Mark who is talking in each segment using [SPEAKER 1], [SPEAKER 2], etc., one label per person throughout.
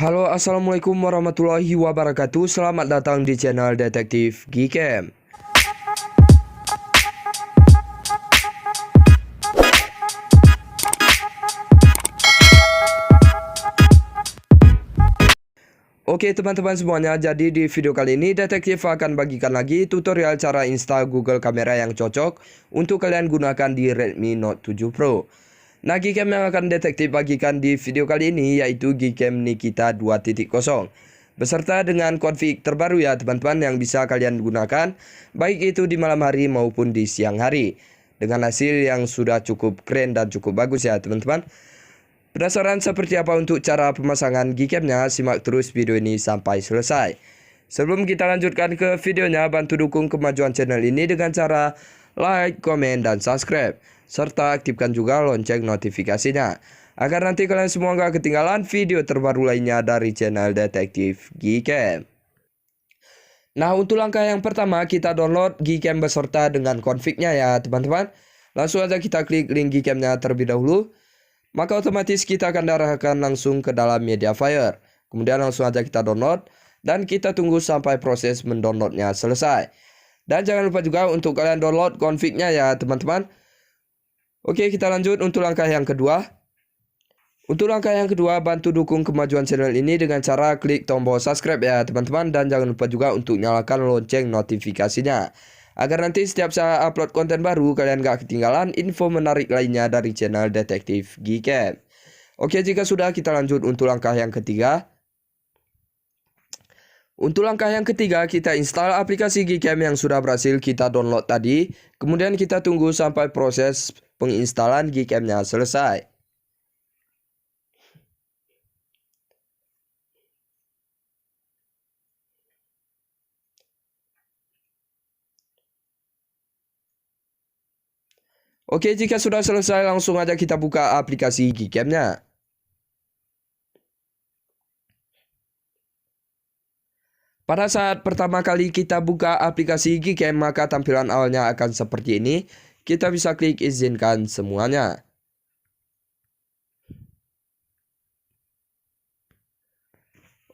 [SPEAKER 1] Halo, assalamualaikum warahmatullahi wabarakatuh. Selamat datang di channel Detektif Gcam. Oke teman-teman semuanya, jadi di video kali ini detektif akan bagikan lagi tutorial cara install Google Kamera yang cocok untuk kalian gunakan di Redmi Note 7 Pro. Nah, Gcam yang akan detektif bagikan di video kali ini yaitu Gcam Nikita 2.0 beserta dengan config terbaru ya teman-teman yang bisa kalian gunakan baik itu di malam hari maupun di siang hari dengan hasil yang sudah cukup keren dan cukup bagus ya teman-teman. Penasaran seperti apa untuk cara pemasangan Gcam-nya? Simak terus video ini sampai selesai. Sebelum kita lanjutkan ke videonya, bantu dukung kemajuan channel ini dengan cara like, komen, dan subscribe. Serta aktifkan juga lonceng notifikasinya, agar nanti kalian semua gak ketinggalan video terbaru lainnya dari channel Detektif Gcam. Nah, untuk langkah yang pertama kita download Gcam beserta dengan config-nya ya teman-teman. Langsung aja kita klik link Gcam-nya terlebih dahulu. Maka otomatis kita akan arahkan langsung ke dalam Mediafire. Kemudian langsung aja kita download dan kita tunggu sampai proses mendownloadnya selesai. Dan jangan lupa juga untuk kalian download config-nya ya teman-teman. Oke, kita lanjut untuk langkah yang kedua. Untuk langkah yang kedua, bantu dukung kemajuan channel ini dengan cara klik tombol subscribe ya teman-teman. Dan jangan lupa juga untuk nyalakan lonceng notifikasinya, agar nanti setiap saya upload konten baru kalian gak ketinggalan info menarik lainnya dari channel Detektif Gcam. Oke, jika sudah kita lanjut untuk langkah yang ketiga. Untuk langkah yang ketiga kita install aplikasi Gcam yang sudah berhasil kita download tadi. Kemudian kita tunggu sampai proses penginstalan Gcam-nya selesai. Oke, jika sudah selesai langsung aja kita buka aplikasi Gcam-nya. Pada saat pertama kali kita buka aplikasi Gcam, maka tampilan awalnya akan seperti ini. Kita bisa klik izinkan semuanya.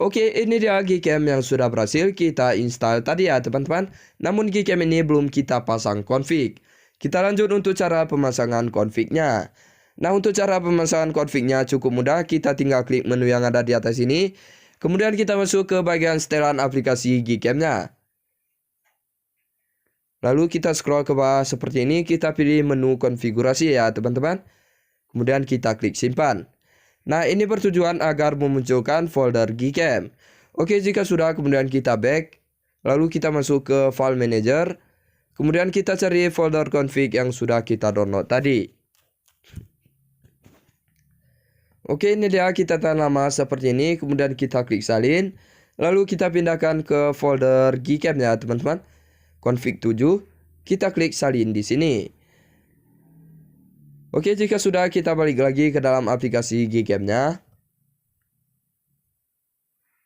[SPEAKER 1] Oke, ini dia Gcam yang sudah berhasil kita install tadi ya teman-teman. Namun Gcam ini belum kita pasang config. Kita lanjut untuk cara pemasangan config-nya. Nah, untuk cara pemasangan config-nya cukup mudah. Kita tinggal klik menu yang ada di atas ini. Kemudian kita masuk ke bagian setelan aplikasi Gcam-nya. Lalu kita scroll ke bawah seperti ini. Kita pilih menu konfigurasi ya teman-teman. Kemudian kita klik simpan. Nah, ini bertujuan agar memunculkan folder Gcam. Oke, jika sudah kemudian kita back. Lalu kita masuk ke file manager. Kemudian kita cari folder config yang sudah kita download tadi. Oke, ini dia, kita tanda nama seperti ini. Kemudian kita klik salin. Lalu kita pindahkan ke folder Gcam ya teman-teman. Config 7. Kita klik salin di sini. Oke, jika sudah kita balik lagi ke dalam aplikasi Gcam-nya.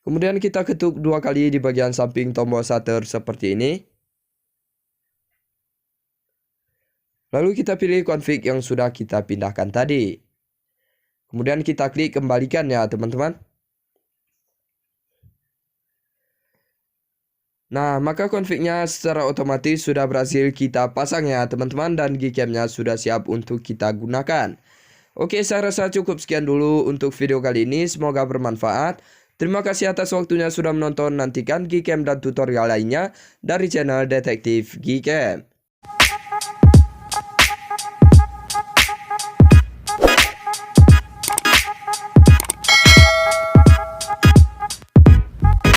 [SPEAKER 1] Kemudian kita ketuk dua kali di bagian samping tombol shutter seperti ini. Lalu kita pilih config yang sudah kita pindahkan tadi. Kemudian kita klik kembalikan ya teman-teman. Nah, maka config-nya secara otomatis sudah berhasil kita pasang ya teman-teman. Dan Gcam-nya sudah siap untuk kita gunakan. Oke, saya rasa cukup sekian dulu untuk video kali ini. Semoga bermanfaat. Terima kasih atas waktunya sudah menonton. Nantikan Gcam dan tutorial lainnya dari channel Detektif Gcam.